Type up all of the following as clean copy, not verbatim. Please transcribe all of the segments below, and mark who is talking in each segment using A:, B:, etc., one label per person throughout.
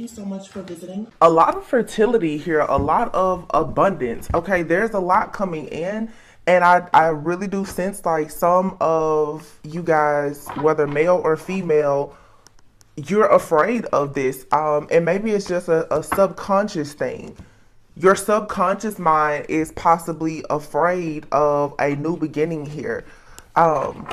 A: you so much for visiting.
B: A lot of fertility here, a lot of abundance. Okay, there's a lot coming in. And I really do sense like some of you guys, whether male or female, you're afraid of this. And maybe it's just a subconscious thing. Your subconscious mind is possibly afraid of a new beginning here. Um,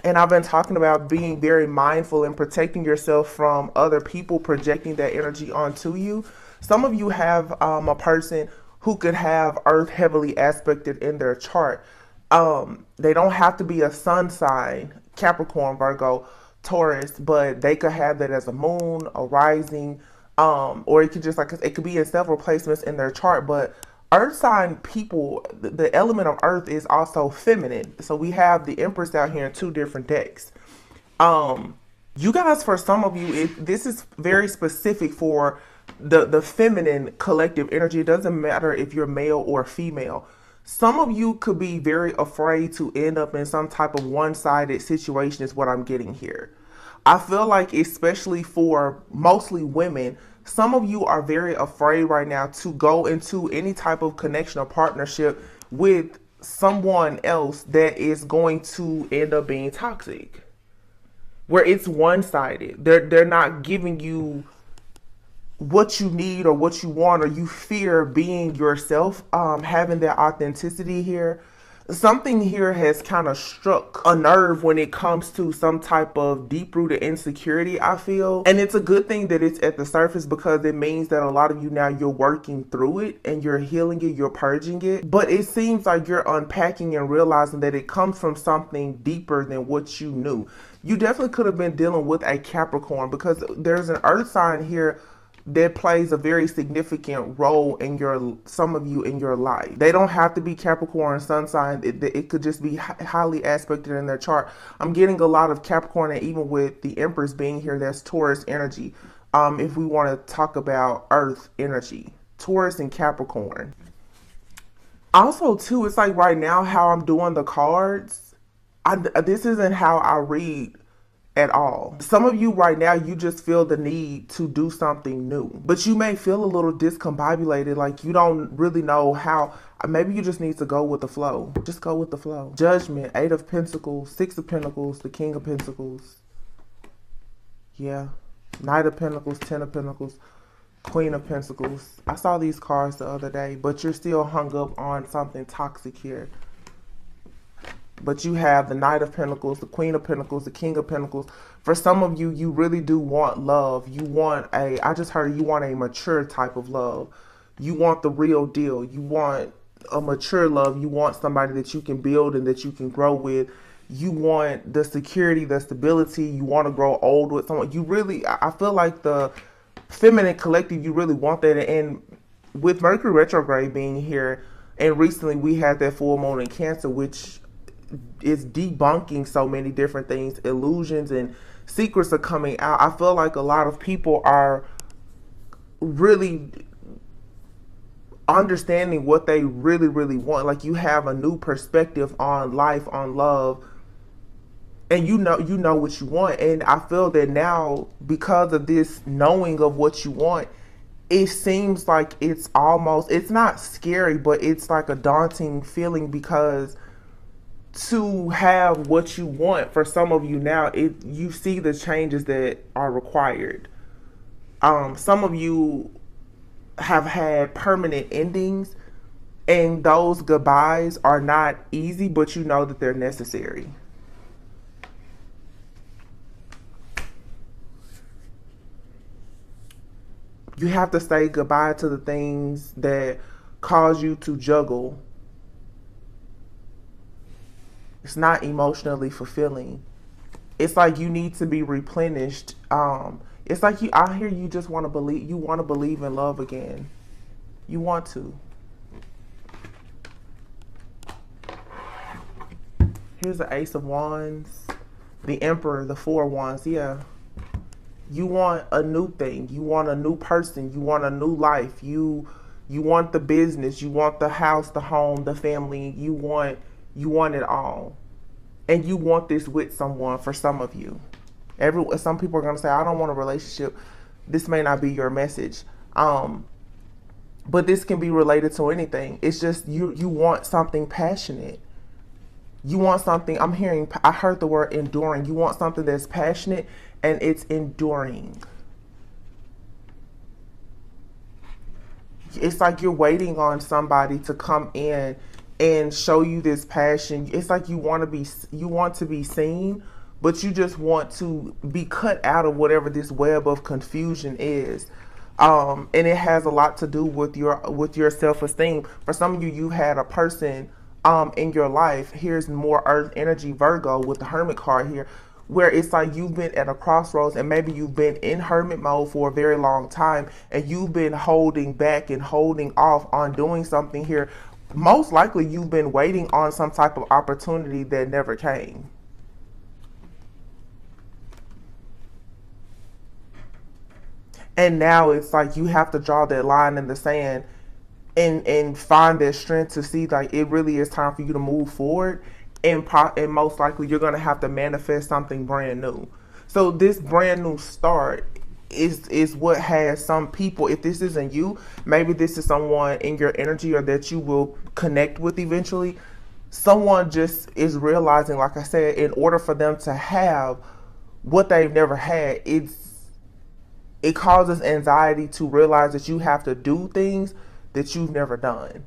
B: and I've been talking about being very mindful and protecting yourself from other people projecting that energy onto you. Some of you have a person who could have Earth heavily aspected in their chart. They don't have to be a sun sign, Capricorn, Virgo, Taurus, but they could have that as a moon, a rising, or it could just like it could be in several placements in their chart. But Earth sign people, the element of Earth is also feminine. So we have the Empress out here in two different decks. You guys, for some of you, this is very specific for the feminine collective energy. It doesn't matter if you're male or female. Some of you could be very afraid to end up in some type of one-sided situation is what I'm getting here. I feel like especially for mostly women, some of you are very afraid right now to go into any type of connection or partnership with someone else that is going to end up being toxic. Where it's one-sided. They're not giving you what you need or what you want, or you fear being yourself, having that authenticity here. Something here has kind of struck a nerve when it comes to some type of deep-rooted insecurity, I feel. And it's a good thing that it's at the surface, because it means that a lot of you now, you're working through it and you're healing it, you're purging it. But it seems like you're unpacking and realizing that it comes from something deeper than what you knew. You definitely could have been dealing with a Capricorn, because there's an earth sign here that plays a very significant role in some of you in your life. They don't have to be Capricorn sun sign. It could just be highly aspected in their chart. I'm getting a lot of Capricorn, and even with the Empress being here, that's Taurus energy. If we want to talk about Earth energy, Taurus and Capricorn. Also, too, it's like right now how I'm doing the cards. This isn't how I read at all. Some of you right now, you just feel the need to do something new, but you may feel a little discombobulated, like you don't really know how. Maybe you just need to go with the flow. Just go with the flow. Judgment, 8 of Pentacles, 6 of Pentacles, the King of Pentacles. Yeah. Knight of Pentacles, 10 of Pentacles, Queen of Pentacles. I saw these cards the other day, but you're still hung up on something toxic here. But you have the Knight of Pentacles, the Queen of Pentacles, the King of Pentacles. For some of you, you really do want love. You want I just heard you want a mature type of love. You want the real deal. You want a mature love. You want somebody that you can build and that you can grow with. You want the security, the stability. You want to grow old with someone. You really, I feel like the feminine collective, you really want that. And with Mercury retrograde being here, and recently we had that full moon in Cancer, which is debunking so many different things. Illusions and secrets are coming out. I feel like a lot of people are really understanding what they really, really want. Like you have a new perspective on life, on love, and you know what you want. And I feel that now, because of this knowing of what you want, it seems like it's not scary, but it's like a daunting feeling, because to have what you want, for some of you now, you see the changes that are required. Some of you have had permanent endings, and those goodbyes are not easy, but you know that they're necessary. You have to say goodbye to the things that cause you to juggle. It's not emotionally fulfilling. It's like you need to be replenished. It's like I hear you just want to believe. You want to believe in love again. You want to. Here's the Ace of Wands, the Emperor, the 4 of Wands. Yeah. You want a new thing. You want a new person. You want a new life. You want the business. You want the house, the home, the family. You want it all. And you want this with someone. For some of you. Some people are going to say, I don't want a relationship. this may not be your message. But this can be related to anything. It's just you want something passionate. You want something, I heard the word enduring. You want something that's passionate and it's enduring. It's like you're waiting on somebody to come in and show you this passion. It's like you want to be seen, but you just want to be cut out of whatever this web of confusion is. And it has a lot to do with your self-esteem. For some of you, you had a person in your life. Here's more Earth energy, Virgo, with the Hermit card here, where it's like you've been at a crossroads, and maybe you've been in hermit mode for a very long time, and you've been holding back and holding off on doing something here. Most likely you've been waiting on some type of opportunity that never came. And now it's like you have to draw that line in the sand and find that strength to see like it really is time for you to move forward. And most likely you're going to have to manifest something brand new. So this brand new start is what has some people, if this isn't you, maybe this is someone in your energy or that you will connect with eventually. Someone just is realizing, like I said, in order for them to have what they've never had, it causes anxiety to realize that you have to do things that you've never done.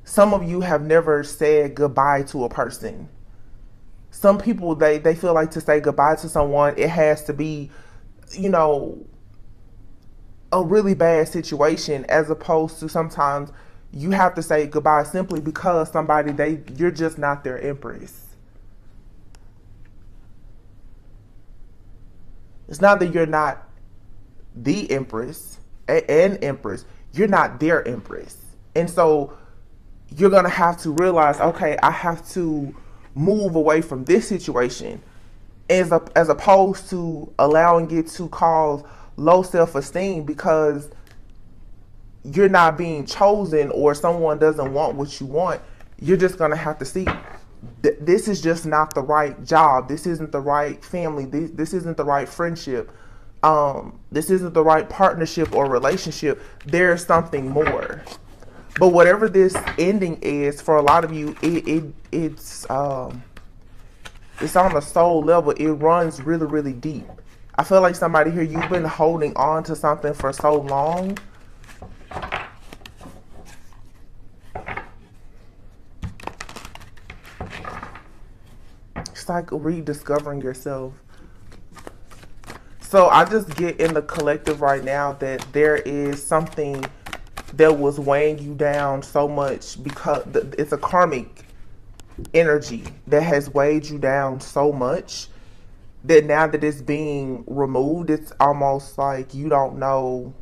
B: Some of you have never said goodbye to a person. Some people, they feel like to say goodbye to someone, it has to be, a really bad situation, as opposed to sometimes you have to say goodbye simply because you're just not their empress. It's not that you're not the empress, an empress, you're not their empress. And so you're going to have to realize, okay, I have to move away from this situation as opposed to allowing it to cause low self-esteem because you're not being chosen or someone doesn't want what you want. You're just going to have to see this is just not the right job. This isn't the right family. This isn't the right friendship. This isn't the right partnership or relationship. There's something more. But whatever this ending is, for a lot of you, it's on a soul level. It runs really, really deep. I feel like somebody here, you've been holding on to something for so long. It's like rediscovering yourself. So I just get in the collective right now that there is something that was weighing you down so much because it's a karmic energy that has weighed you down so much that now that it's being removed, it's almost like you don't know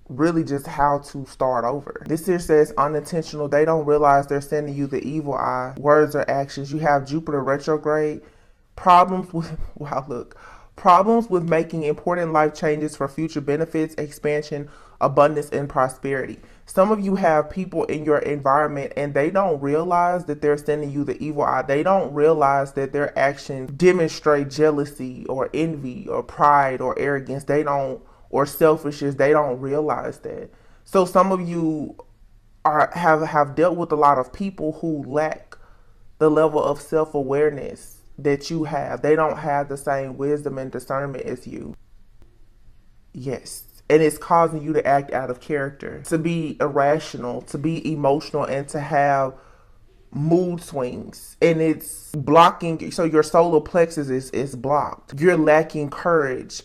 B: really just how to start over. This here says unintentional. They don't realize they're sending you the evil eye. Words or actions. You have Jupiter retrograde. Problems with making important life changes for future benefits, expansion, abundance, and prosperity. Some of you have people in your environment and they don't realize that they're sending you the evil eye. They don't realize that their actions demonstrate jealousy or envy or pride or arrogance. Or selfishness. They don't realize that. So some of you have dealt with a lot of people who lack the level of self-awareness that you have. They don't have the same wisdom and discernment as you. Yes. And it's causing you to act out of character, to be irrational, to be emotional, and to have mood swings. And it's blocking. So your solar plexus is blocked. You're lacking courage.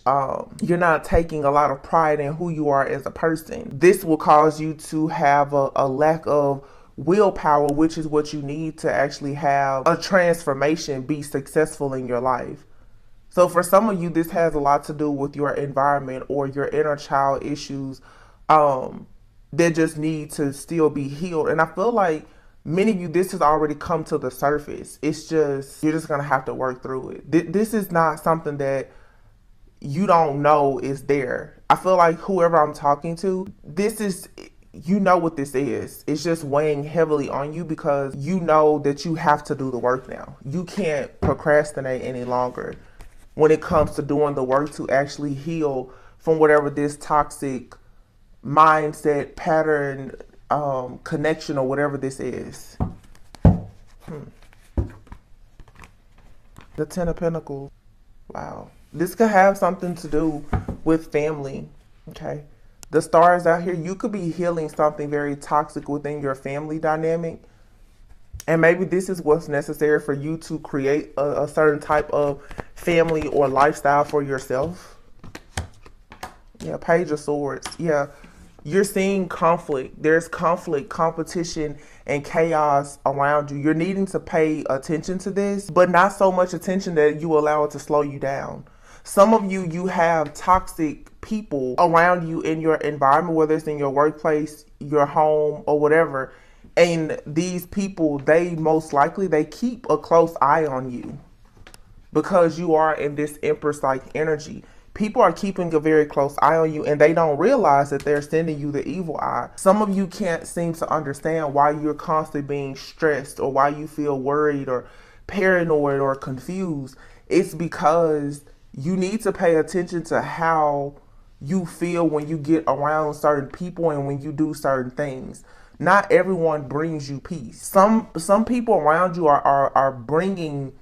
B: You're not taking a lot of pride in who you are as a person. This will cause you to have a lack of willpower, which is what you need to actually have a transformation, be successful in your life. So for some of you, this has a lot to do with your environment or your inner child issues that just need to still be healed. And I feel like many of you, this has already come to the surface. It's just, you're just going to have to work through it. This is not something that you don't know is there. I feel like whoever I'm talking to, this is, you know what this is. It's just weighing heavily on you because you know that you have to do the work now. You can't procrastinate any longer. when it comes to doing the work to actually heal from whatever this toxic mindset, pattern, connection, or whatever this is. The Ten of Pentacles. Wow. This could have something to do with family. Okay. The stars out here, you could be healing something very toxic within your family dynamic. And maybe this is what's necessary for you to create a certain type of family or lifestyle for yourself. Yeah, Page of Swords. Yeah, you're seeing conflict. There's conflict, competition, and chaos around you. You're needing to pay attention to this, but not so much attention that you allow it to slow you down. Some of you, you have toxic people around you in your environment, whether it's in your workplace, your home, or whatever. And these people, they most likely, they keep a close eye on you because you are in this Empress-like energy. People are keeping a very close eye on you, and they don't realize that they're sending you the evil eye. Some of you can't seem to understand why you're constantly being stressed, or why you feel worried or paranoid or confused. It's because you need to pay attention to how you feel when you get around certain people and when you do certain things. Not everyone brings you peace. Some people around you are bringing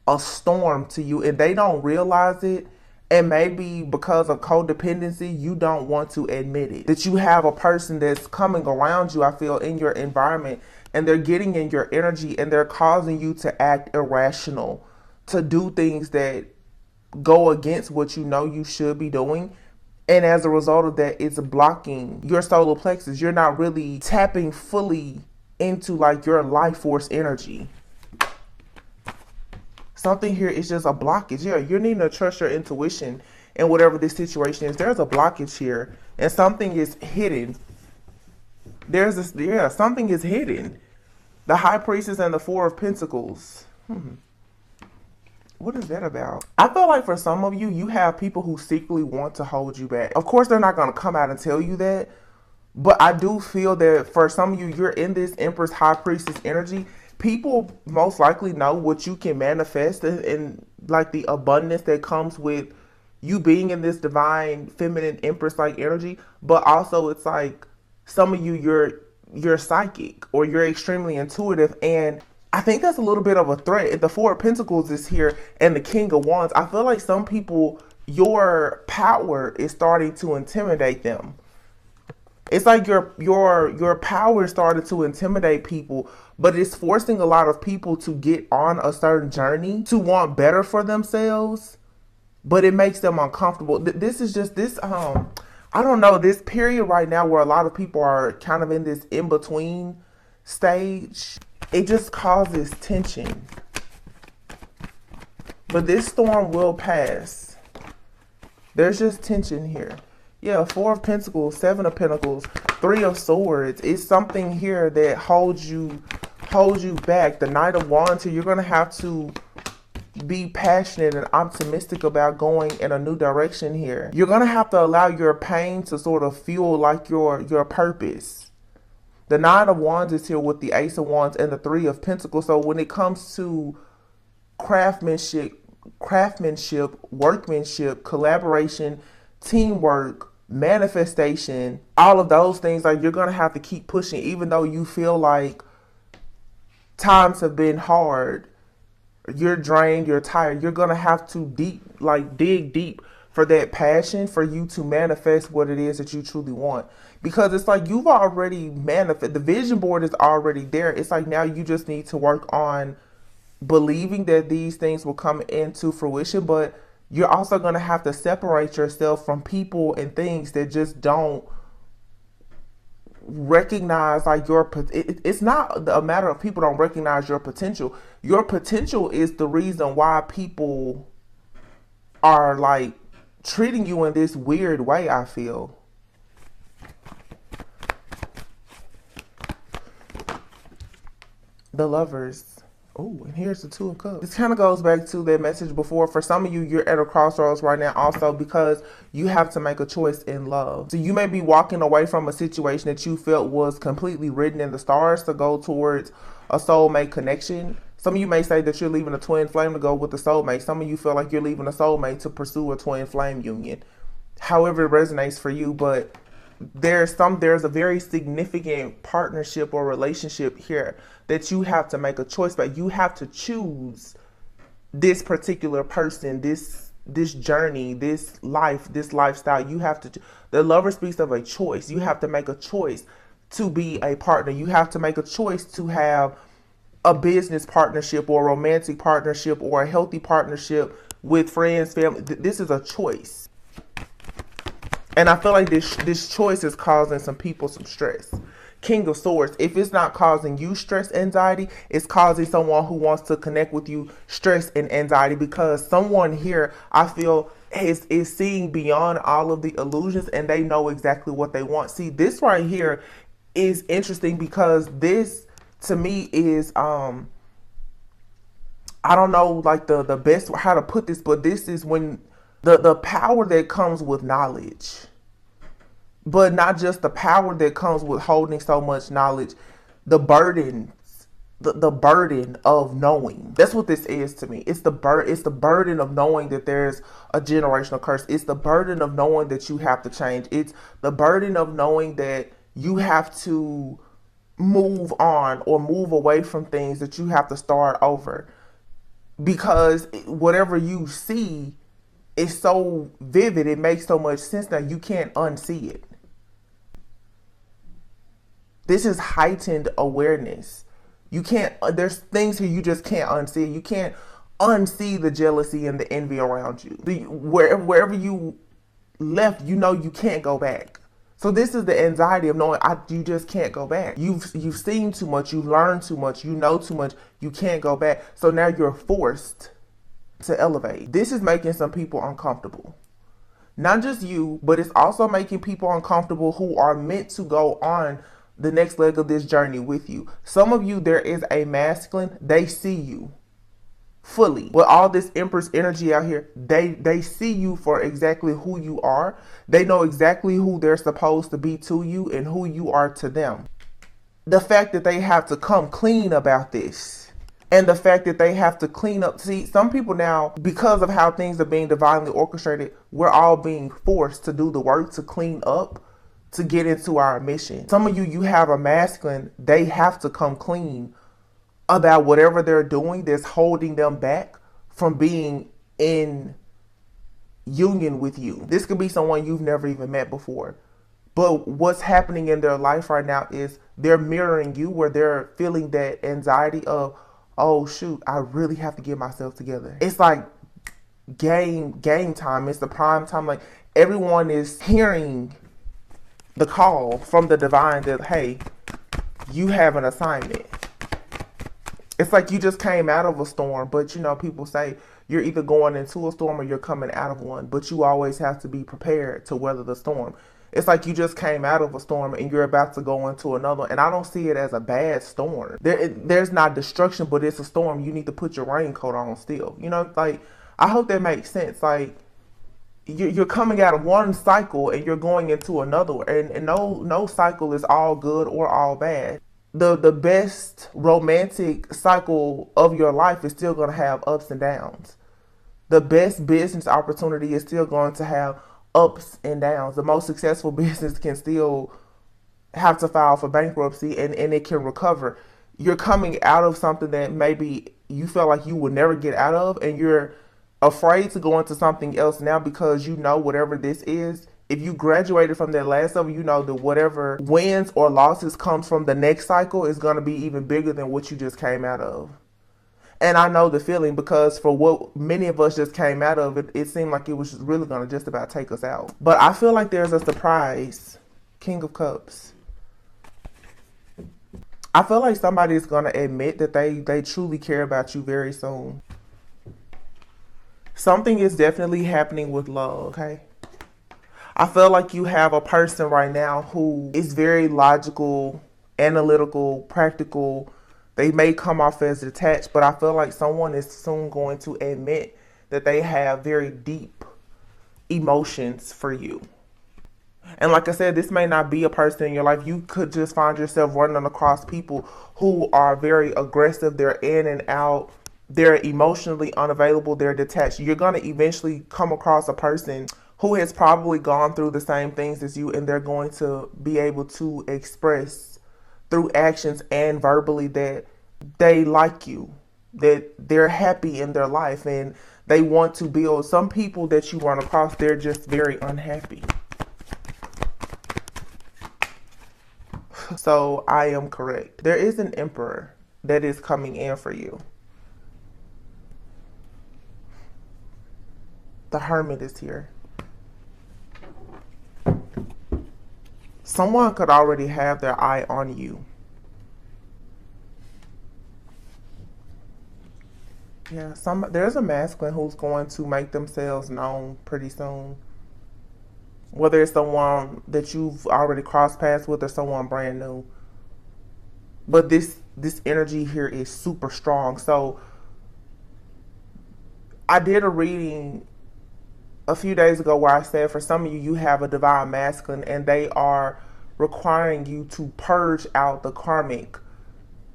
B: a storm to you, and they don't realize it. And maybe because of codependency, you don't want to admit it. That you have a person that's coming around you, I feel, in your environment, and they're getting in your energy, and they're causing you to act irrational, to do things that go against what you know you should be doing. And as a result of that, it's blocking your solar plexus. You're not really tapping fully into like your life force energy. Something here is just a blockage. Yeah, you're needing to trust your intuition in whatever this situation is. There's a blockage here, and something is hidden. There's this, yeah, something is hidden. The High Priestess and the Four of Pentacles. What is that about? I feel like for some of you, you have people who secretly want to hold you back. Of course, they're not going to come out and tell you that. But I do feel that for some of you, you're in this Empress High Priestess energy. People most likely know what you can manifest and like the abundance that comes with you being in this divine feminine Empress-like energy. But also it's like some of you, you're psychic, or you're extremely intuitive, and I think that's a little bit of a threat. The Four of Pentacles is here and the King of Wands. I feel like some people, your power is starting to intimidate them. It's like your power started to intimidate people, but it's forcing a lot of people to get on a certain journey to want better for themselves, but it makes them uncomfortable. This is just this, I don't know, this period right now where a lot of people are kind of in this in-between stage. It just causes tension. But this storm will pass. There's just tension here. Yeah, Four of Pentacles, Seven of Pentacles, Three of Swords. It's something here that holds you back. The Knight of Wands here, you're going to have to be passionate and optimistic about going in a new direction here. You're going to have to allow your pain to sort of fuel like your purpose. The Nine of Wands is here with the Ace of Wands and the Three of Pentacles. So when it comes to craftsmanship, workmanship, collaboration, teamwork, manifestation, all of those things, like, you're going to have to keep pushing, even though you feel like times have been hard, you're drained, you're tired. You're going to have to dig deep for that passion, for you to manifest what it is that you truly want. Because it's like you've already manifested. The vision board is already there. It's like now you just need to work on believing that these things will come into fruition. But you're also going to have to separate yourself from people and things that just don't recognize like it's not a matter of people don't recognize your potential. Your potential is the reason why people are like treating you in this weird way, I feel. The Lovers. Oh, and here's the Two of Cups. This kind of goes back to that message before. For some of you, you're at a crossroads right now also because you have to make a choice in love. So you may be walking away from a situation that you felt was completely written in the stars to go towards a soulmate connection. Some of you may say that you're leaving a twin flame to go with the soulmate. Some of you feel like you're leaving a soulmate to pursue a twin flame union. However it resonates for you, but there's a very significant partnership or relationship here that you have to make a choice about. You have to choose this particular person, this journey, this life, this lifestyle. You have to, the lover speaks of a choice. You have to make a choice to be a partner. You have to make a choice to have a business partnership or a romantic partnership or a healthy partnership with friends, family. This is a choice. And I feel like this choice is causing some people some stress. King of Swords, if it's not causing you stress, anxiety, it's causing someone who wants to connect with you stress and anxiety, because someone here, I feel, is seeing beyond all of the illusions and they know exactly what they want. See, this right here is interesting because this, to me, is I don't know like the best how to put this, but this is when the power that comes with knowledge, but not just the power that comes with holding so much knowledge, the burden, the burden of knowing. That's what this is to me. It's the burden of knowing that there's a generational curse. It's the burden of knowing that you have to change. It's the burden of knowing that you have to move on or move away from things, that you have to start over, because whatever you see is so vivid, it makes so much sense that you can't unsee it. This is heightened awareness. You can't, there's things here you just can't unsee. You can't unsee the jealousy and the envy around you. Wherever you left, you know you can't go back. So this is the anxiety of knowing you just can't go back. You've seen too much, you've learned too much, you know too much, you can't go back. So now you're forced to elevate. This is making some people uncomfortable. Not just you, but it's also making people uncomfortable who are meant to go on the next leg of this journey with you. Some of you, there is a masculine, they see you fully. With all this Empress energy out here, they see you for exactly who you are. They know exactly who they're supposed to be to you and who you are to them. The fact that they have to come clean about this, and the fact that they have to clean up. See, some people now, because of how things are being divinely orchestrated, we're all being forced to do the work to clean up, to get into our mission. Some of you have a masculine, they have to come clean about whatever they're doing that's holding them back from being in union with you. This could be someone you've never even met before. But what's happening in their life right now is they're mirroring you, where they're feeling that anxiety of, oh shoot, I really have to get myself together. It's like game time. It's the prime time. Like everyone is hearing the call from the divine that, hey, you have an assignment. It's like you just came out of a storm, but you know, people say you're either going into a storm or you're coming out of one, but you always have to be prepared to weather the storm. It's like you just came out of a storm and you're about to go into another, and I don't see it as a bad storm. There's not destruction, but it's a storm. You need to put your raincoat on still. You know, like, I hope that makes sense. Like, you're coming out of one cycle and you're going into another, and no cycle is all good or all bad. The best romantic cycle of your life is still going to have ups and downs. The best business opportunity is still going to have ups and downs. The most successful business can still have to file for bankruptcy, and it can recover. You're coming out of something that maybe you felt like you would never get out of, and you're afraid to go into something else now because you know whatever this is, if you graduated from that last level, you know that whatever wins or losses comes from the next cycle is going to be even bigger than what you just came out of. And I know the feeling, because for what many of us just came out of, it seemed like it was really going to just about take us out. But I feel like there's a surprise. King of Cups. I feel like somebody is going to admit that they truly care about you very soon. Something is definitely happening with love, okay? I feel like you have a person right now who is very logical, analytical, practical. They may come off as detached, but I feel like someone is soon going to admit that they have very deep emotions for you. And like I said, this may not be a person in your life. You could just find yourself running across people who are very aggressive. They're in and out. They're emotionally unavailable. They're detached. You're going to eventually come across a person who has probably gone through the same things as you, and they're going to be able to express through actions and verbally that they like you, that they're happy in their life, and they want to build. Some people that you run across, they're just very unhappy. So I am correct. There is an emperor that is coming in for you. The hermit is here. Someone could already have their eye on you. Yeah, there's a masculine who's going to make themselves known pretty soon. Whether it's someone that you've already crossed paths with or someone brand new. But this energy here is super strong. So I did a reading a few days ago where I said for some of you, you have a divine masculine and they are requiring you to purge out the karmic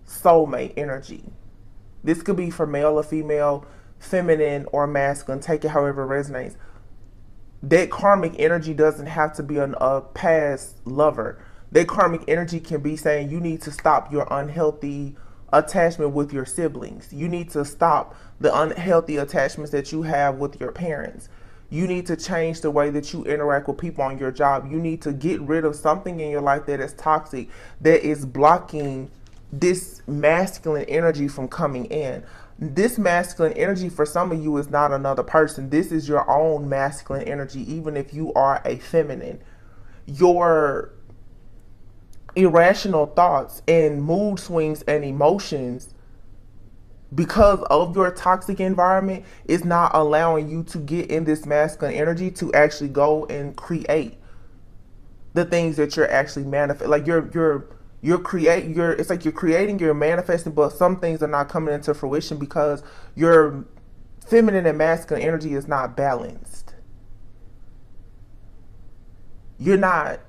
B: soulmate energy. This could be for male or female, feminine or masculine. Take it however it resonates. That karmic energy doesn't have to be a past lover. That karmic energy can be saying you need to stop your unhealthy attachment with your siblings. You need to stop the unhealthy attachments that you have with your parents. You need to change the way that you interact with people on your job. You need to get rid of something in your life that is toxic, that is blocking this masculine energy from coming in. This masculine energy for some of you is not another person. This is your own masculine energy, even if you are a feminine. Your irrational thoughts and mood swings and emotions, because of your toxic environment, is not allowing you to get in this masculine energy to actually go and create the things that you're actually manifesting. Like it's like you're creating, you're manifesting, but some things are not coming into fruition because your feminine and masculine energy is not balanced. You're not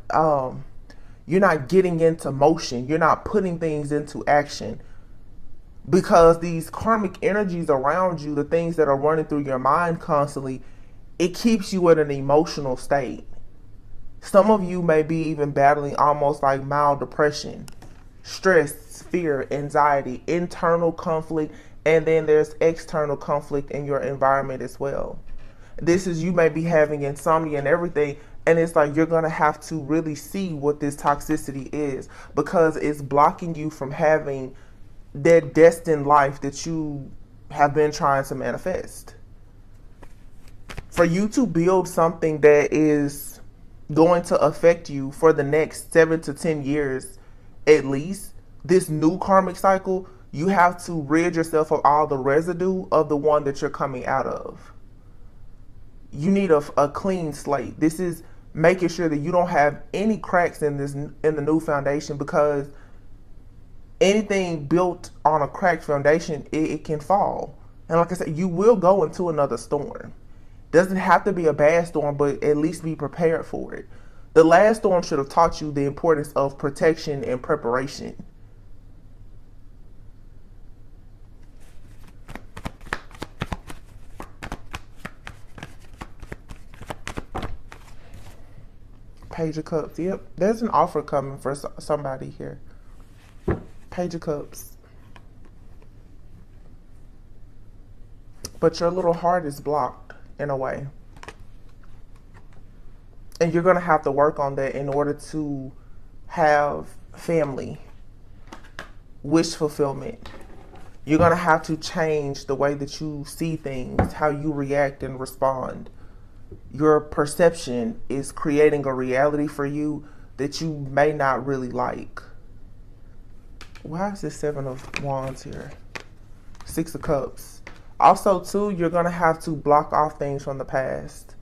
B: getting into motion. You're not putting things into action. Because these karmic energies around you, the things that are running through your mind constantly, it keeps you in an emotional state. Some of you may be even battling almost like mild depression, stress, fear, anxiety, internal conflict, and then there's external conflict in your environment as well. This is, you may be having insomnia and everything, and it's like you're going to have to really see what this toxicity is, because it's blocking you from having that destined life that you have been trying to manifest. For you to build something that is going to affect you for the next 7 to 10 years at least, this new karmic cycle, you have to rid yourself of all the residue of the one that you're coming out of. You need a clean slate. This is making sure that you don't have any cracks in the new foundation, because anything built on a cracked foundation, it can fall. And like I said, you will go into another storm. Doesn't have to be a bad storm, but at least be prepared for it. The last storm should have taught you the importance of protection and preparation. Page of Cups. Yep, there's an offer coming for somebody here. Page of Cups. But your little heart is blocked in a way. And you're going to have to work on that in order to have family, wish fulfillment. You're going to have to change the way that you see things, how you react and respond. Your perception is creating a reality for you that you may not really like. Why is this 7 of Wands here? 6 of Cups. Also, too, you're going to have to block off things from the past.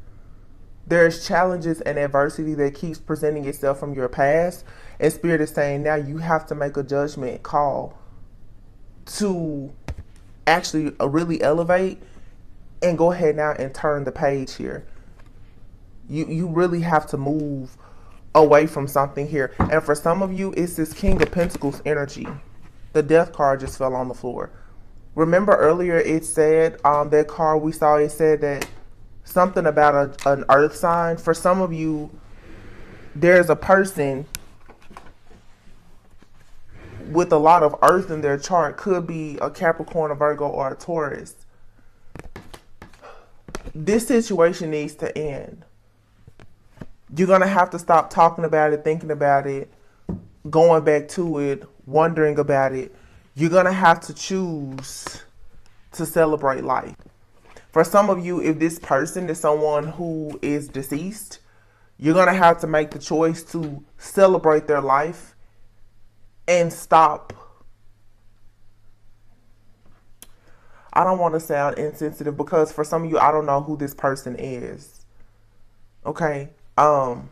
B: There's challenges and adversity that keeps presenting itself from your past. And Spirit is saying now you have to make a judgment call to actually really elevate and go ahead now and turn the page here. You really have to move away from something here. And for some of you, it's this King of Pentacles energy. The Death card just fell on the floor. Remember earlier it said, that card we saw, it said that something about an earth sign. For some of you, there's a person with a lot of earth in their chart. Could be a Capricorn, a Virgo, or a Taurus. This situation needs to end. You're going to have to stop talking about it, thinking about it, going back to it, wondering about it. You're going to have to choose to celebrate life. For some of you, if this person is someone who is deceased, you're going to have to make the choice to celebrate their life and stop. I don't want to sound insensitive because for some of you, I don't know who this person is. Okay. So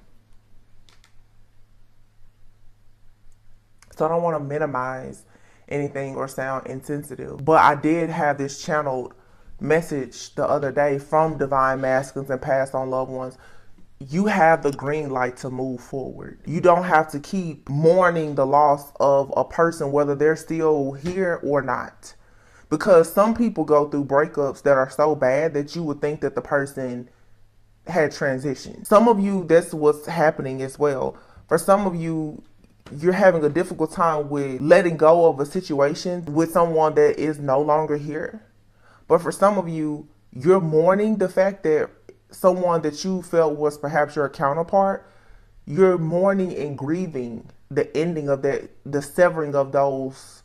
B: I don't want to minimize anything or sound insensitive, but I did have this channeled message the other day from divine masculines and past on loved ones. You have the green light to move forward. You don't have to keep mourning the loss of a person, whether they're still here or not. Because some people go through breakups that are so bad that you would think that the person had transitioned. Some of you, that's what's happening as well. For some of you, you're having a difficult time with letting go of a situation with someone that is no longer here. But for some of you, you're mourning the fact that someone that you felt was perhaps your counterpart, you're mourning and grieving the ending of that, the severing of those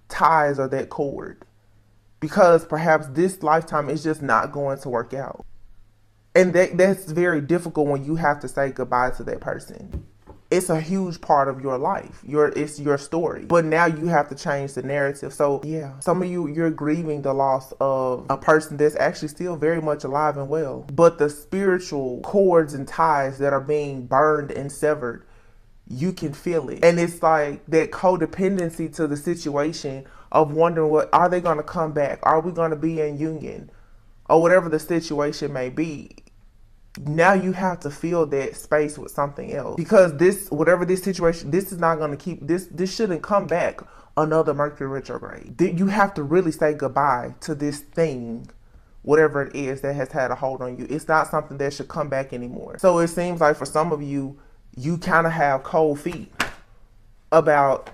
B: ties or that cord. Because perhaps this lifetime is just not going to work out. And that's very difficult when you have to say goodbye to that person. It's a huge part of your life. It's your story. But now you have to change the narrative. So yeah, some of you, you're grieving the loss of a person that's actually still very much alive and well. But the spiritual cords and ties that are being burned and severed, you can feel it. And it's like that codependency to the situation of wondering, what are they going to come back? Are we going to be in union? Or whatever the situation may be. Now you have to fill that space with something else, because this, whatever this situation, this is not going to keep this shouldn't come back another Mercury retrograde. You have to really say goodbye to this thing, whatever it is that has had a hold on you. It's not something that should come back anymore. So it seems like for some of you, you kind of have cold feet about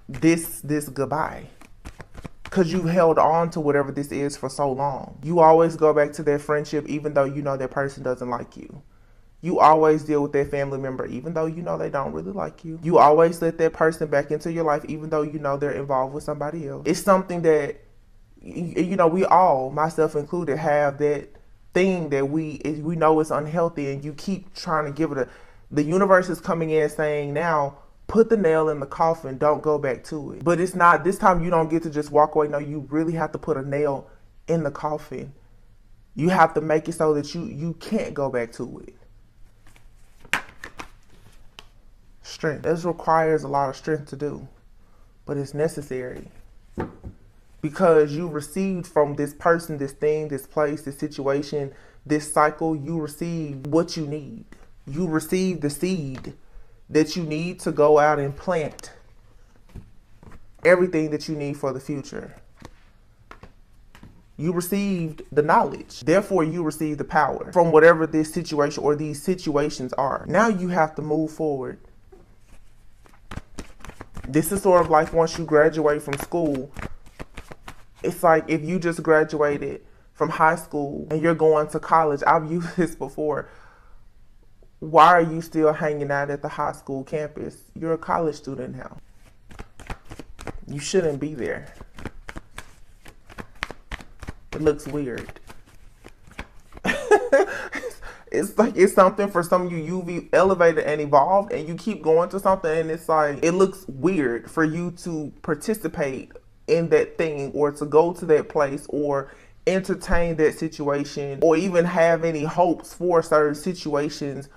B: this goodbye. Because you held on to whatever this is for so long. You always go back to that friendship even though you know that person doesn't like you. You always deal with that family member even though you know they don't really like you. You always let that person back into your life even though you know they're involved with somebody else. It's something that, you know, we all, myself included, have that thing that we know is unhealthy, and you keep trying to give it the universe is coming in saying, now, put the nail in the coffin, don't go back to it. But it's not, this time you don't get to just walk away. No, you really have to put a nail in the coffin. You have to make it so that you can't go back to it. Strength. This requires a lot of strength to do, but it's necessary. Because you received from this person, this thing, this place, this situation, this cycle, you received what you need. You received the seed that you need to go out and plant everything that you need for the future. You received the knowledge. Therefore, you received the power from whatever this situation or these situations are. Now you have to move forward. This is sort of like once you graduate from school. It's like if you just graduated from high school and you're going to college. I've used this before. Why are you still hanging out at the high school campus? You're a college student now. You shouldn't be there. It looks weird. It's like it's something for some of you, you've elevated and evolved and you keep going to something and it's like, it looks weird for you to participate in that thing or to go to that place or entertain that situation or even have any hopes for certain situations.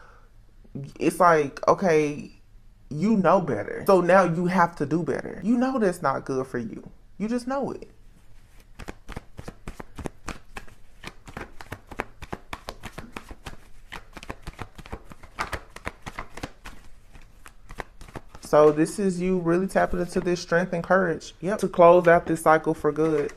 B: It's like, okay, you know better. So now you have to do better. You know that's not good for you. You just know it. So this is you really tapping into this strength and courage. Yep. To close out this cycle for good.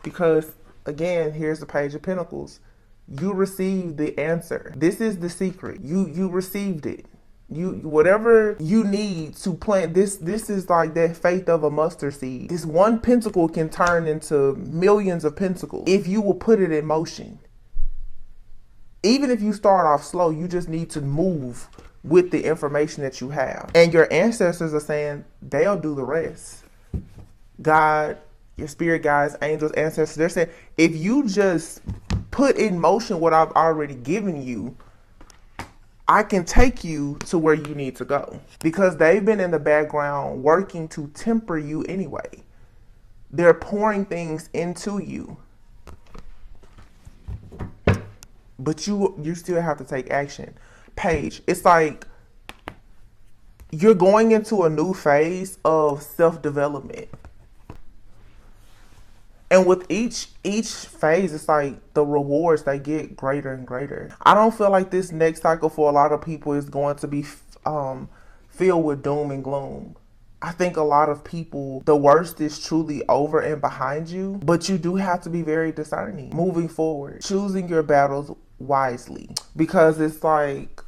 B: Because again, here's the Page of Pentacles. You received the answer. This is the secret. You received it. You whatever you need to plant this is like that faith of a mustard seed. This one pentacle can turn into millions of pentacles if you will put it in motion. Even if you start off slow, you just need to move with the information that you have. And your ancestors are saying they'll do the rest. God, your spirit guides, angels, ancestors, they're saying if you just put in motion what I've already given you, I can take you to where you need to go. Because they've been in the background working to temper you anyway. They're pouring things into you. But you still have to take action. Page, it's like you're going into a new phase of self-development. And with each phase, it's like the rewards, they get greater and greater. I don't feel like this next cycle for a lot of people is going to be filled with doom and gloom. I think a lot of people, the worst is truly over and behind you. But you do have to be very discerning moving forward. Choosing your battles wisely. Because it's like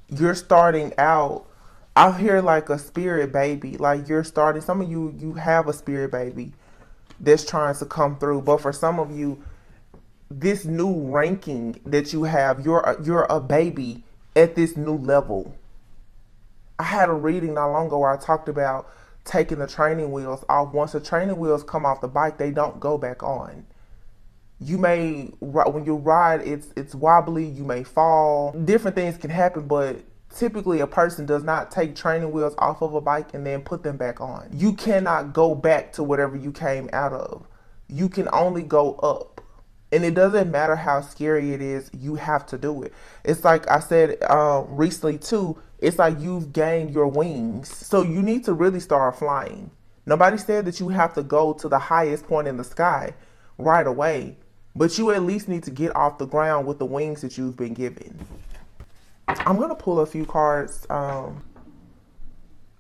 B: you're starting out, I hear like a spirit baby. Like you're starting, some of you have a spirit baby that's trying to come through. But for some of you, this new ranking that you have, you're a baby at this new level. I had a reading not long ago where I talked about taking the training wheels off. Once the training wheels come off the bike, they don't go back on. You may, when you ride, it's wobbly, you may fall. Different things can happen, but typically a person does not take training wheels off of a bike and then put them back on. You cannot go back to whatever you came out of. You can only go up. And it doesn't matter how scary it is, you have to do it. It's like I said recently too, it's like you've gained your wings. So you need to really start flying. Nobody said that you have to go to the highest point in the sky right away. But you at least need to get off the ground with the wings that you've been given. I'm going to pull a few cards. I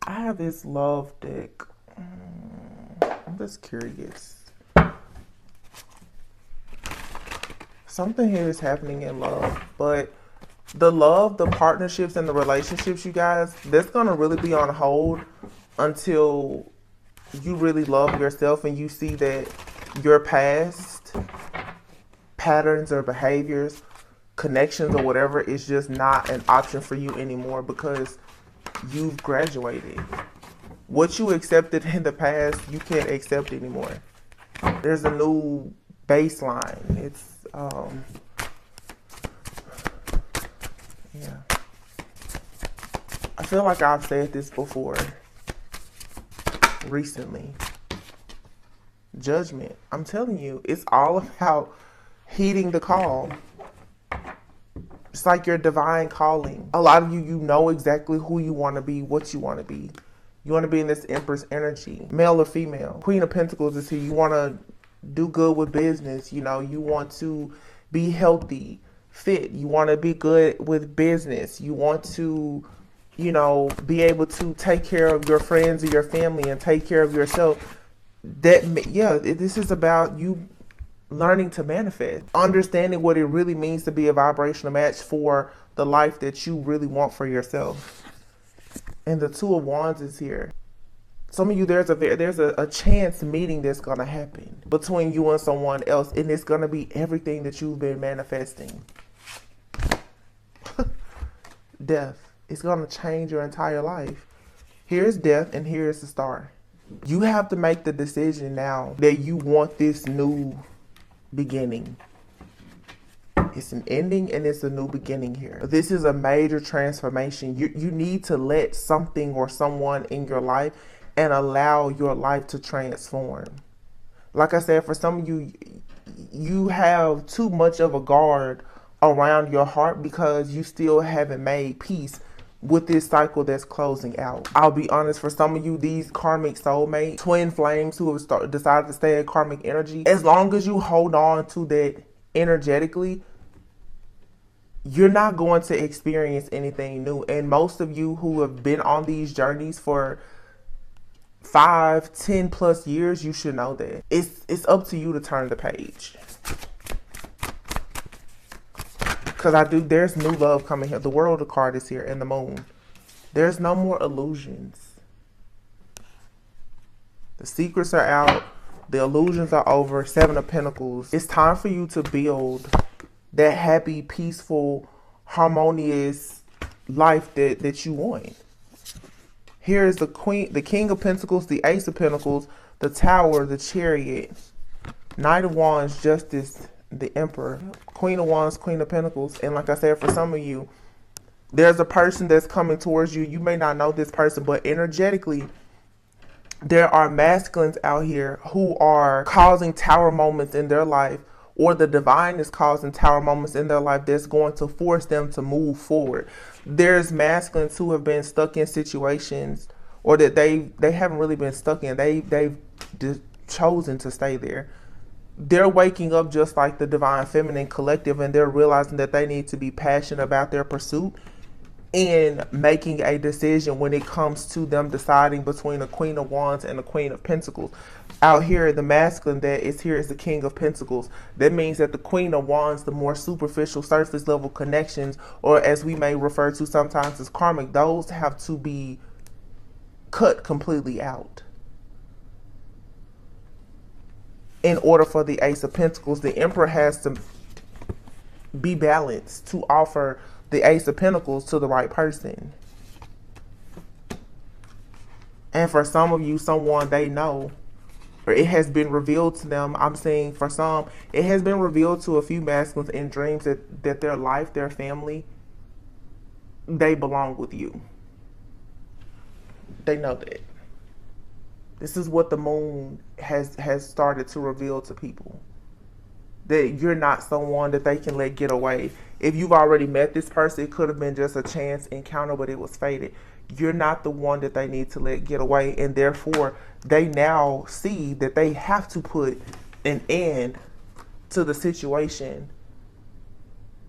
B: have this love deck. I'm just curious. Something here is happening in love. But the love, the partnerships, and the relationships, you guys, that's going to really be on hold until you really love yourself and you see that your past patterns or behaviors, connections or whatever is just not an option for you anymore because you've graduated. What you accepted in the past, you can't accept anymore. There's a new baseline. It's yeah. I feel like I've said this before recently. Judgment. I'm telling you, it's all about heeding the call. It's like your divine calling. A lot of you know exactly who you want to be, what you want to be. You want to be in this Empress energy, male or female. Queen of Pentacles is here. You want to do good with business. You know, you want to be healthy, fit. You want to be good with business. You want to, you know, be able to take care of your friends and your family and take care of yourself. This is about you learning to manifest, understanding what it really means to be a vibrational match for the life that you really want for yourself. And the Two of Wands is here. Some of you, there's a chance meeting that's going to happen between you and someone else, and it's going to be everything that you've been manifesting. Death. It's going to change your entire life. Here's death and here's the star. You have to make the decision now that you want this new beginning. It's an ending and it's a new beginning here. This is a major transformation. You need to let something or someone in your life and allow your life to transform. Like I said, for some of you, you have too much of a guard around your heart because you still haven't made peace with this cycle that's closing out. I'll be honest, for some of you, these karmic soulmates, twin flames who have decided to stay in karmic energy, as long as you hold on to that energetically, you're not going to experience anything new. And most of you who have been on these journeys for 5, 10 plus years, you should know that. It's up to you to turn the page. Because there's new love coming here. The World of card is here and the Moon. There's no more illusions. The secrets are out. The illusions are over. 7 of Pentacles. It's time for you to build that happy, peaceful, harmonious life that you want. Here is the King of Pentacles, the Ace of Pentacles, the Tower, the Chariot, Knight of Wands, Justice, the Emperor, Queen of Wands, Queen of Pentacles. And like I said, for some of you, there's a person that's coming towards you. You may not know this person, but energetically, there are masculines out here who are causing tower moments in their life, or the divine is causing tower moments in their life that's going to force them to move forward. There's masculines who have been stuck in situations, or that they haven't really been stuck in. They've chosen to stay there. They're waking up just like the divine feminine collective, and they're realizing that they need to be passionate about their pursuit and making a decision when it comes to them deciding between the Queen of Wands and the Queen of Pentacles. Out here, the masculine that is here is the King of Pentacles. That means that the Queen of Wands, the more superficial, surface level connections, or as we may refer to sometimes as karmic, those have to be cut completely out. In order for the Ace of Pentacles, the Emperor has to be balanced to offer the Ace of Pentacles to the right person. And for some of you, someone they know, or it has been revealed to them. I'm saying for some, it has been revealed to a few masculines in dreams that their life, their family, they belong with you. They know that. This is what the Moon has started to reveal to people. That you're not someone that they can let get away. If you've already met this person, it could have been just a chance encounter, but it was fated. You're not the one that they need to let get away, and therefore they now see that they have to put an end to the situation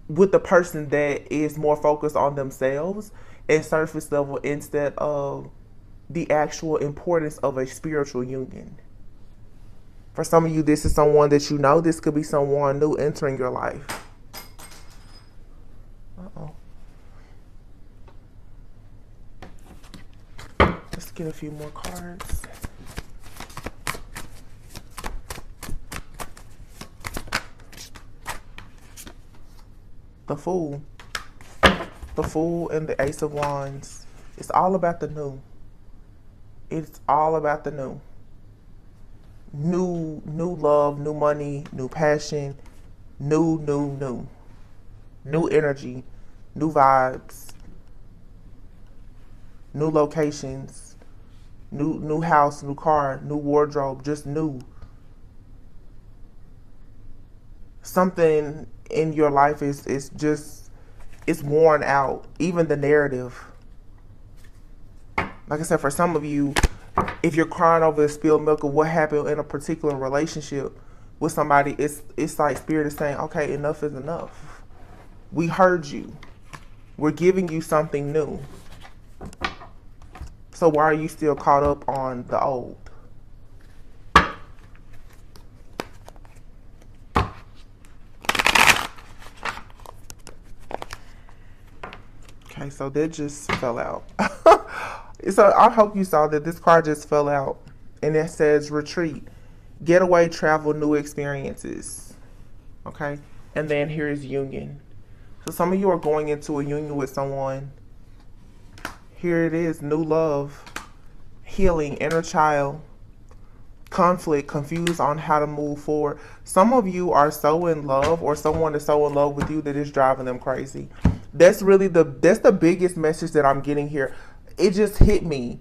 B: with the person that is more focused on themselves and surface level instead of the actual importance of a spiritual union. For some of you, this is someone that you know. This could be someone new entering your life. Uh-oh. Let's get a few more cards. The Fool. The Fool and the Ace of Wands. It's all about the new. It's all about the new. New love, new money, new passion, new energy, new vibes, new locations, new house, new car, new wardrobe, just new. Something in your life is just, it's worn out. Even the narrative. Like I said, for some of you, if you're crying over the spilled milk of what happened in a particular relationship with somebody, it's like Spirit is saying, okay, enough is enough. We heard you. We're giving you something new. So why are you still caught up on the old? Okay, so that just fell out. So I hope you saw that this card just fell out. And it says retreat, getaway, travel, new experiences. Okay? And then here is union. So some of you are going into a union with someone. Here it is, new love, healing, inner child, conflict, confused on how to move forward. Some of you are so in love, or someone is so in love with you that it's driving them crazy. That's really that's the biggest message that I'm getting here. It just hit me.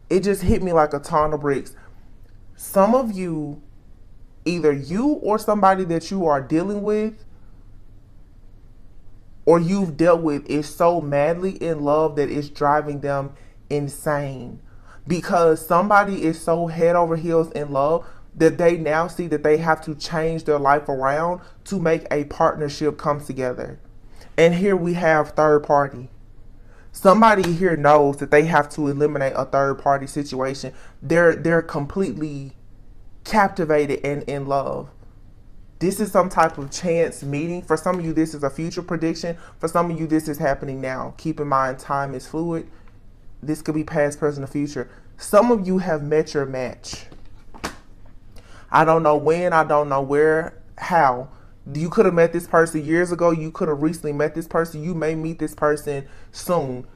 B: It just hit me like a ton of bricks. Some of you, either you or somebody that you are dealing with or you've dealt with, is so madly in love that it's driving them insane. Because somebody is so head over heels in love that they now see that they have to change their life around to make a partnership come together. And here we have third party. Somebody here knows that they have to eliminate a third party situation. They're completely captivated and in love. This is some type of chance meeting. For some of you, this is a future prediction. For some of you, this is happening now. Keep in mind, time is fluid. This could be past, present, or future. Some of you have met your match. I don't know when, I don't know where, how. You could have met this person years ago. You could have recently met this person. You may meet this person soon.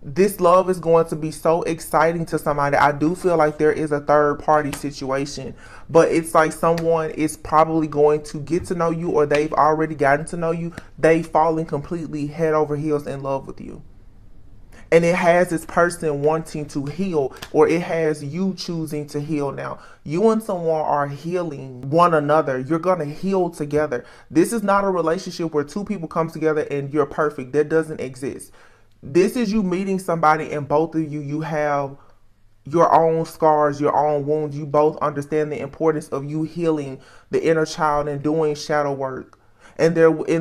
B: This love is going to be so exciting to somebody. I do feel like there is a third party situation, but it's like someone is probably going to get to know you, or they've already gotten to know you. They've fallen completely head over heels in love with you. And it has this person wanting to heal, or it has you choosing to heal now. You and someone are healing one another. You're going to heal together. This is not a relationship where two people come together and you're perfect. That doesn't exist. This is you meeting somebody, and both of you have your own scars, your own wounds. You both understand the importance of you healing the inner child and doing shadow work. And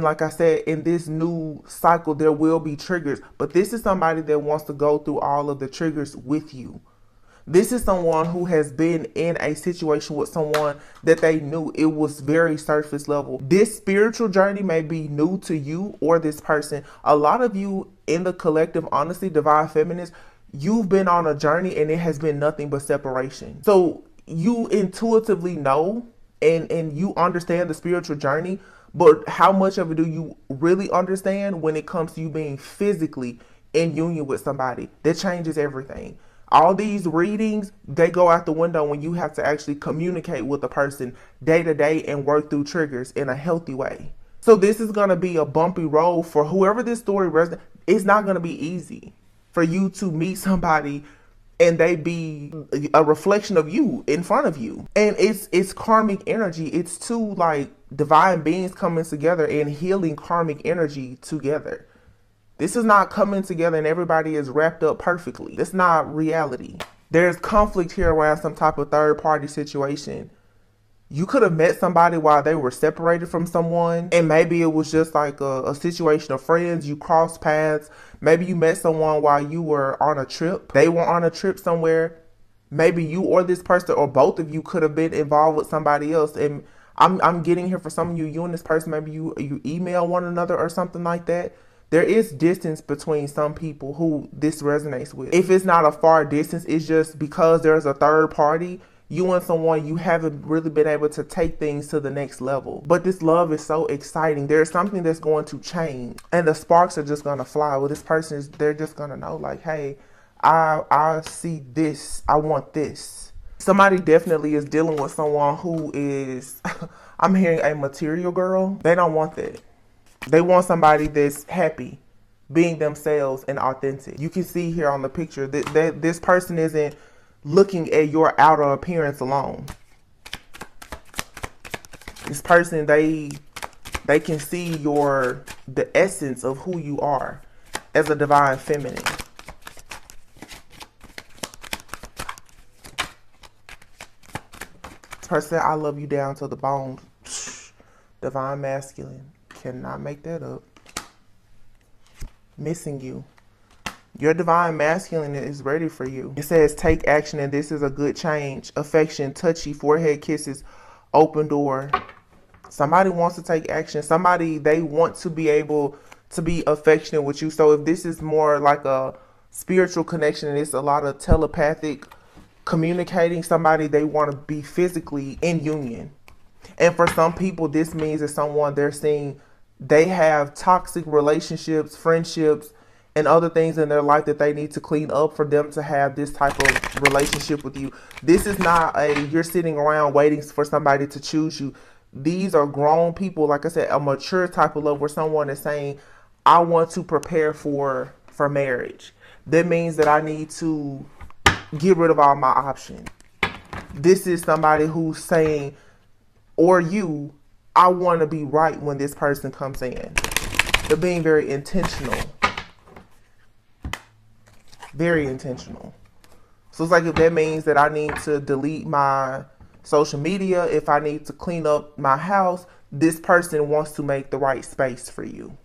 B: like I said, in this new cycle, there will be triggers. But this is somebody that wants to go through all of the triggers with you. This is someone who has been in a situation with someone that they knew it was very surface level. This spiritual journey may be new to you or this person. A lot of you in the collective, honestly, divine feminists, you've been on a journey and it has been nothing but separation. So you intuitively know and you understand the spiritual journey, but how much of it do you really understand when it comes to you being physically in union with somebody? That changes everything. All these readings, they go out the window when you have to actually communicate with a person day to day and work through triggers in a healthy way. So this is going to be a bumpy road for whoever this story resonates. It's not going to be easy for you to meet somebody and they be a reflection of you in front of you. And it's karmic energy. It's two like divine beings coming together and healing karmic energy together. This is not coming together and everybody is wrapped up perfectly. That's not reality. There's conflict here around some type of third party situation. You could have met somebody while they were separated from someone, and maybe it was just like a situation of friends. You crossed paths. Maybe you met someone while you were on a trip. They were on a trip somewhere. Maybe you or this person or both of you could have been involved with somebody else. And I'm getting here for some of you, you and this person, maybe you email one another or something like that. There is distance between some people who this resonates with. If it's not a far distance, it's just because there's a third party. You and someone, you haven't really been able to take things to the next level. But this love is so exciting. There's something that's going to change. And the sparks are just going to fly. Well, this person is, they're just going to know like, hey, I see this. I want this. Somebody definitely is dealing with someone who is, I'm hearing a material girl. They don't want that. They want somebody that's happy, being themselves and authentic. You can see here on the picture that this person isn't looking at your outer appearance alone. This person, they can see the essence of who you are as a divine feminine. This person, I love you down to the bone. Divine masculine. Cannot make that up. Missing you. Your divine masculine is ready for you. It says take action, and this is a good change. Affection, touchy, forehead kisses, open door. Somebody wants to take action. Somebody, they want to be able to be affectionate with you. So if this is more like a spiritual connection and it's a lot of telepathic communicating, somebody, they want to be physically in union. And for some people, this means that someone they're seeing, they have toxic relationships, friendships, and other things in their life that they need to clean up for them to have this type of relationship with you. This is not you're sitting around waiting for somebody to choose you. These are grown people, like I said, a mature type of love where someone is saying, I want to prepare for marriage. That means that I need to get rid of all my options. This is somebody who's saying, or you, I want to be right when this person comes in. They're being very intentional. Very intentional. So it's like if that means that I need to delete my social media, if I need to clean up my house, this person wants to make the right space for you.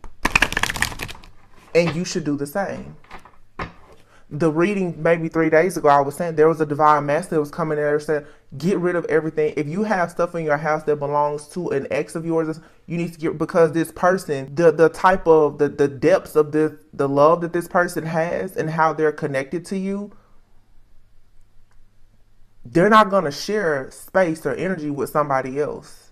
B: And you should do the same. The reading maybe 3 days ago, I was saying there was a divine master that was coming there and said, get rid of everything. If you have stuff in your house that belongs to an ex of yours, you need to get, because this person, the type of the depths of the love that this person has and how they're connected to you, they're not going to share space or energy with somebody else.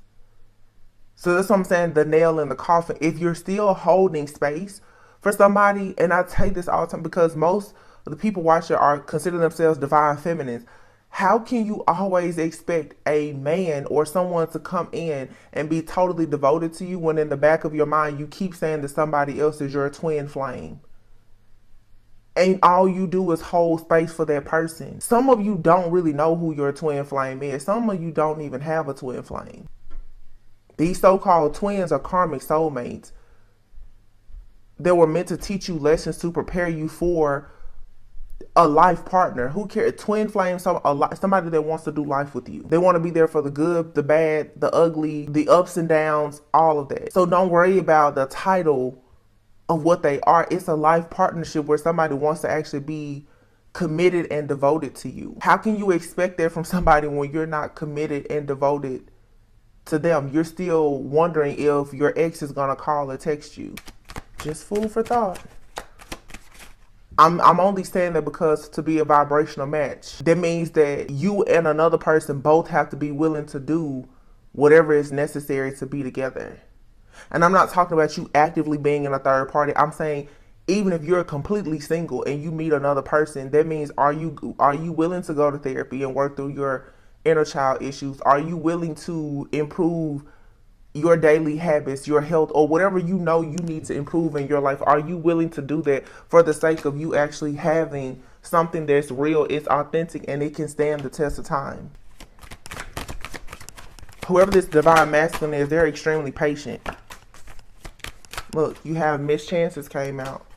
B: So that's what I'm saying, the nail in the coffin. If you're still holding space for somebody, and I take this all the time because most of the people watching are consider themselves divine feminines. How can you always expect a man or someone to come in and be totally devoted to you when in the back of your mind you keep saying that somebody else is your twin flame? And all you do is hold space for that person. Some of you don't really know who your twin flame is. Some of you don't even have a twin flame. These so-called twins are karmic soulmates. They were meant to teach you lessons to prepare you for a life partner. Who cares? Twin flame, somebody that wants to do life with you. They want to be there for the good, the bad, the ugly, the ups and downs, all of that. So don't worry about the title of what they are. It's a life partnership where somebody wants to actually be committed and devoted to you. How can you expect that from somebody when you're not committed and devoted to them? You're still wondering if your ex is going to call or text you. Just food for thought. I'm only saying that because to be a vibrational match, that means that you and another person both have to be willing to do whatever is necessary to be together. And I'm not talking about you actively being in a third party. I'm saying even if you're completely single and you meet another person, that means are you willing to go to therapy and work through your inner child issues? Are you willing to improve your daily habits, your health, or whatever you know you need to improve in your life? Are you willing to do that for the sake of you actually having something that's real, it's authentic, and it can stand the test of time? Whoever this divine masculine is, they're extremely patient. Look, you have missed chances came out.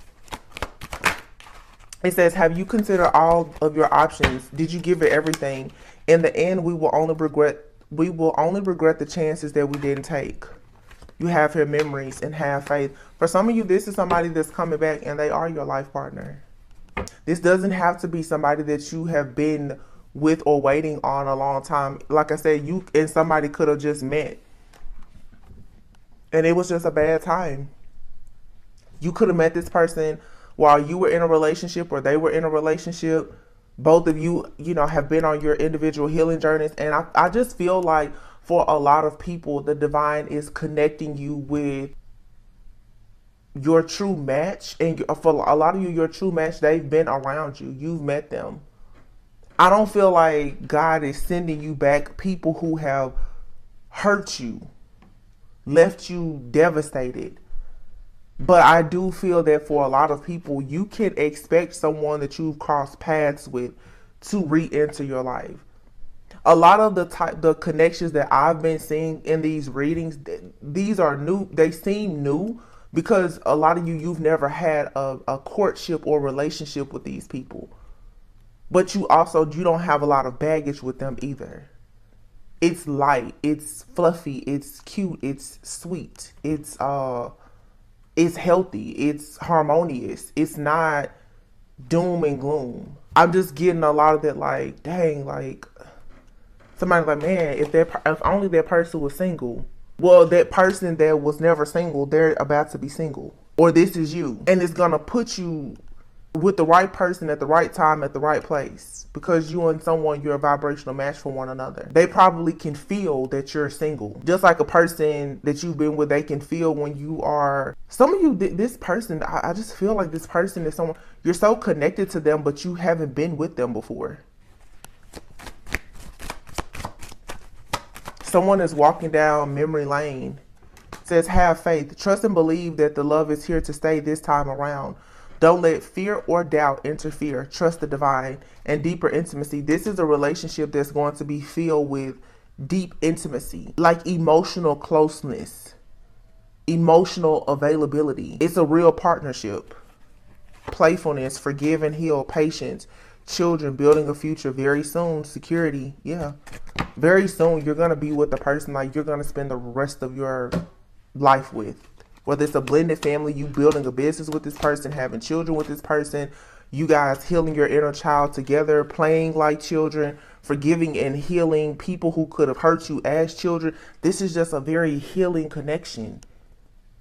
B: It says, have you considered all of your options? Did you give it everything? In the end, we will only regret the chances that we didn't take. You have here memories and have faith. For some of you, this is somebody that's coming back and they are your life partner. This doesn't have to be somebody that you have been with or waiting on a long time. Like I said, you and somebody could have just met and it was just a bad time. You could have met this person while you were in a relationship or they were in a relationship. Both of you, have been on your individual healing journeys. And I just feel like for a lot of people, the divine is connecting you with your true match. And for a lot of you, your true match, they've been around you. You've met them. I don't feel like God is sending you back people who have hurt you, left you devastated. But I do feel that for a lot of people, you can expect someone that you've crossed paths with to re-enter your life. A lot of the connections that I've been seeing in these readings, these are new. They seem new because a lot of you've never had a courtship or relationship with these people. But you don't have a lot of baggage with them either. It's light, it's fluffy, it's cute, it's sweet, it's healthy, it's harmonious, it's not doom and gloom. I'm just getting a lot of that, like, dang, like, somebody's like, man, if only that person was single. Well, that person that was never single, they're about to be single. Or this is you. And it's gonna put you with the right person at the right time at the right place, because you and someone, you're a vibrational match for one another. They probably can feel that you're single, just like a person that you've been with. They can feel when you are, some of you, this person, I just feel like this person is someone you're so connected to them, but you haven't been with them before. Someone is walking down memory lane. It says, have faith, trust and believe that the love is here to stay this time around. Don't let fear or doubt interfere. Trust the divine and deeper intimacy. This is a relationship that's going to be filled with deep intimacy, like emotional closeness, emotional availability. It's a real partnership. Playfulness, forgive and heal, patience, children, building a future. Very soon, security. Yeah. Very soon, you're going to be with the person like you're going to spend the rest of your life with. Whether it's a blended family, you building a business with this person, having children with this person, you guys healing your inner child together, playing like children, forgiving and healing people who could have hurt you as children. This is just a very healing connection.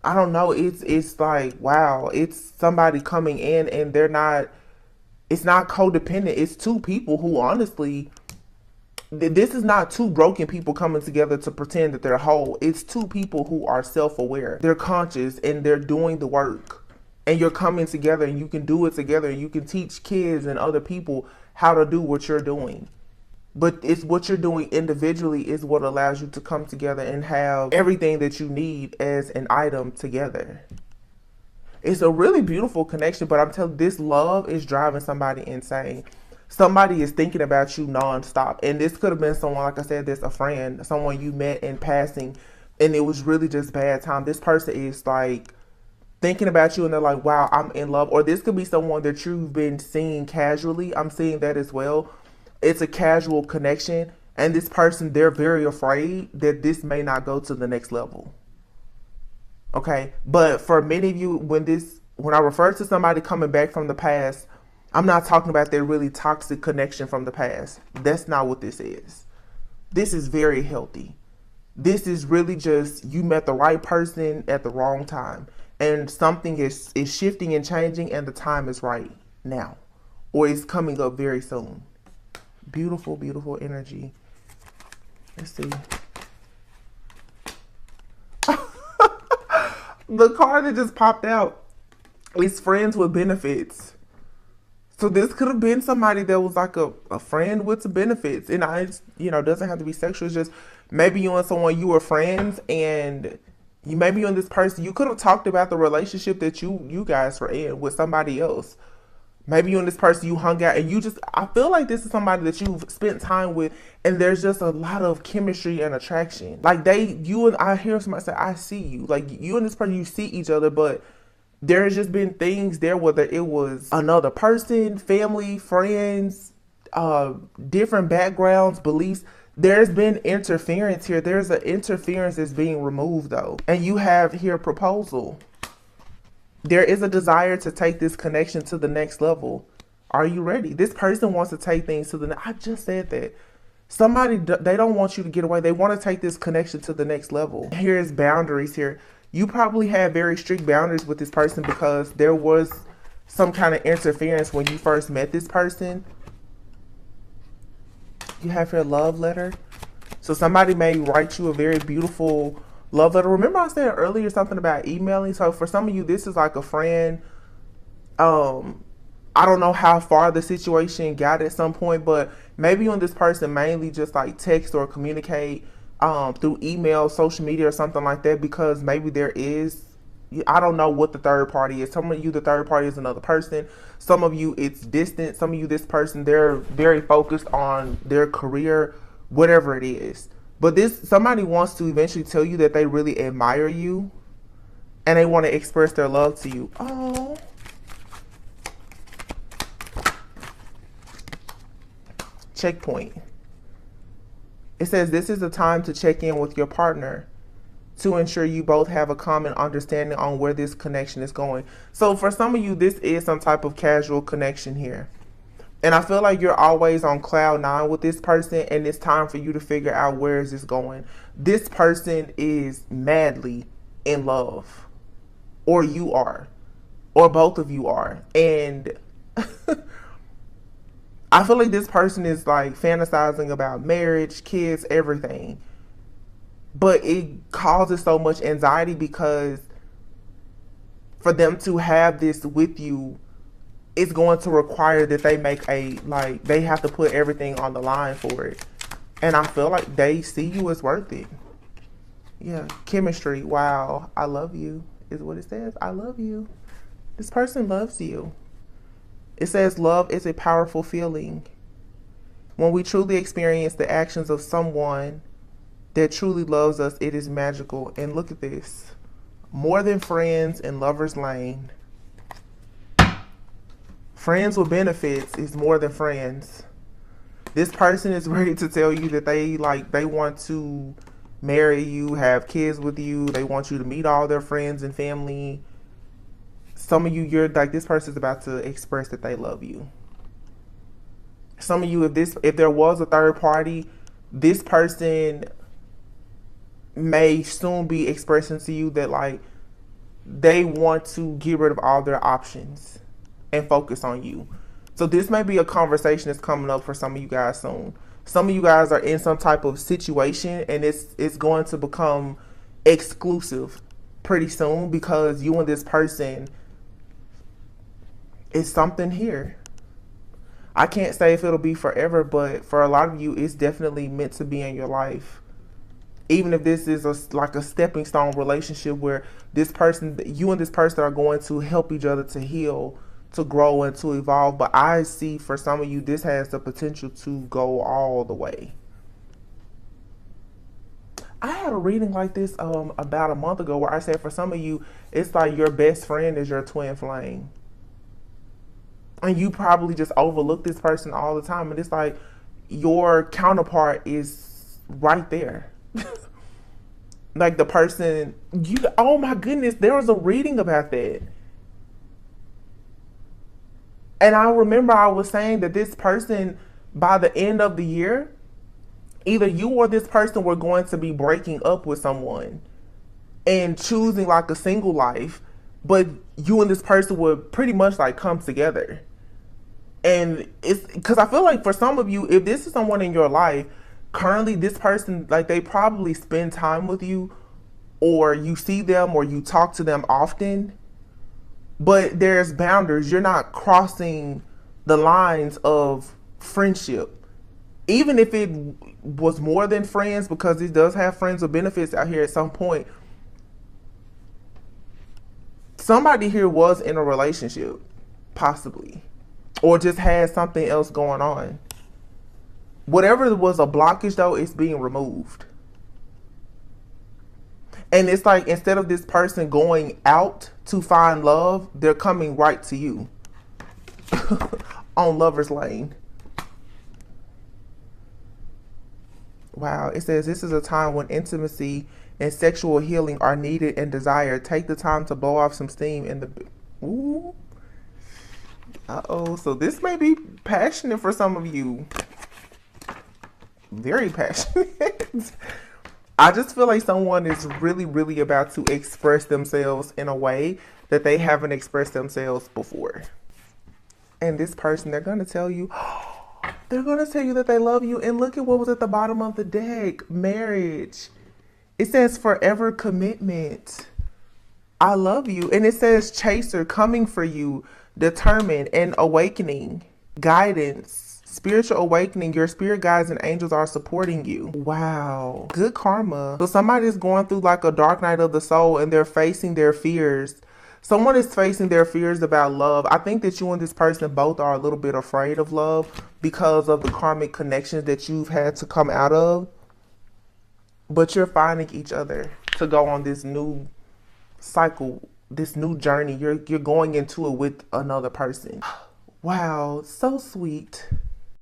B: I don't know. It's like, wow, it's somebody coming in and it's not codependent. It's two people who honestly, this is not two broken people coming together to pretend that they're whole. It's two people who are self-aware. They're conscious and they're doing the work. And you're coming together and you can do it together and you can teach kids and other people how to do what you're doing. But it's what you're doing individually is what allows you to come together and have everything that you need as an item together. It's a really beautiful connection, but I'm telling you, this love is driving somebody insane. Somebody is thinking about you nonstop. And this could have been someone, like I said, that's a friend, someone you met in passing, and it was really just bad time. This person is like thinking about you and they're like, wow, I'm in love. Or this could be someone that you've been seeing casually. I'm seeing that as well. It's a casual connection, and this person, they're very afraid that this may not go to the next level. Okay, but for many of you, when I refer to somebody coming back from the past, I'm not talking about their really toxic connection from the past. That's not what this is. This is very healthy. This is really just you met the right person at the wrong time, and something is shifting and changing, and the time is right now, or it's coming up very soon. Beautiful, beautiful energy. Let's see. The card that just popped out is friends with benefits. So this could have been somebody that was like a friend with some benefits. And doesn't have to be sexual. It's just maybe you and someone, you were friends, and you maybe you and this person, you could have talked about the relationship that you guys were in with somebody else. Maybe you and this person, you hung out and I feel like this is somebody that you've spent time with, and there's just a lot of chemistry and attraction. Like I hear somebody say, I see you. Like you and this person, you see each other, but there's just been things there, whether it was another person, family, friends, different backgrounds, beliefs. There's been interference here. There's an interference that's being removed though. And you have here proposal. There is a desire to take this connection to the next level. Are you ready? This person wants to take things to the next. I just said that. Somebody, they don't want you to get away. They want to take this connection to the next level. Here's boundaries here. You probably had very strict boundaries with this person because there was some kind of interference when you first met this person. You have your love letter. So somebody may write you a very beautiful love letter. Remember I said earlier something about emailing? So for some of you, this is like a friend. I don't know how far the situation got at some point, but maybe you and this person mainly just like text or communicate through email, social media or something like that, because maybe there is, I don't know what the third party is. Some of you, the third party is another person. Some of you, it's distant. Some of you, this person, they're very focused on their career, whatever it is. But somebody wants to eventually tell you that they really admire you and they want to express their love to you. Oh. Checkpoint. It says this is a time to check in with your partner to ensure you both have a common understanding on where this connection is going. So for some of you, this is some type of casual connection here. And I feel like you're always on cloud nine with this person, and it's time for you to figure out where is this going. This person is madly in love, or you are, or both of you are. And I feel like this person is like fantasizing about marriage, kids, everything. But it causes so much anxiety because for them to have this with you, it's going to require that they they have to put everything on the line for it. And I feel like they see you as worth it. Yeah, chemistry. Wow, I love you is what it says. I love you. This person loves you. It says love is a powerful feeling. When we truly experience the actions of someone that truly loves us, it is magical. And look at this. More than friends in Lover's Lane. Friends with benefits is more than friends. This person is ready to tell you that they want to marry you, have kids with you. They want you to meet all their friends and family. Some of you, you're like, this person's about to express that they love you. Some of you, if there was a third party, this person may soon be expressing to you that like they want to get rid of all their options and focus on you. So this may be a conversation that's coming up for some of you guys soon. Some of you guys are in some type of situation and it's going to become exclusive pretty soon because you and this person, is something here. I can't say if it'll be forever, but for a lot of you, it's definitely meant to be in your life. Even if this is like a stepping stone relationship where this person, you and this person are going to help each other to heal, to grow, and to evolve. But I see for some of you, this has the potential to go all the way. I had a reading like this about a month ago where I said for some of you, it's like your best friend is your twin flame. And you probably just overlook this person all the time. And it's like your counterpart is right there. Like the person, oh my goodness, there was a reading about that. And I remember I was saying that this person, by the end of the year, either you or this person were going to be breaking up with someone and choosing like a single life, but you and this person would pretty much like come together. And it's because I feel like for some of you, if this is someone in your life, currently this person, like they probably spend time with you or you see them or you talk to them often, but there's boundaries. You're not crossing the lines of friendship. Even if it was more than friends, because it does have friends with benefits out here at some point. Somebody here was in a relationship, possibly, or just had something else going on. Whatever was a blockage though, it's being removed. And it's like instead of this person going out to find love, they're coming right to you on Lover's Lane. Wow, it says this is a time when intimacy and sexual healing are needed and desired. Take the time to blow off some steam in the... Ooh. Uh-oh, so this may be passionate for some of you. Very passionate. I just feel like someone is really, really about to express themselves in a way that they haven't expressed themselves before. And this person, they're going to tell you, they're going to tell you that they love you. And look at what was at the bottom of the deck. Marriage. It says forever commitment. I love you. And it says chaser, coming for you, determined, and awakening, guidance, spiritual awakening. Your spirit guides and angels are supporting you. Wow. Good karma. So somebody's going through like a dark night of the soul and they're facing their fears. Someone is facing their fears about love. I think that you and this person both are a little bit afraid of love because of the karmic connections that you've had to come out of. But you're finding each other to go on this new cycle, this new journey. You're going into it with another person. Wow, so sweet.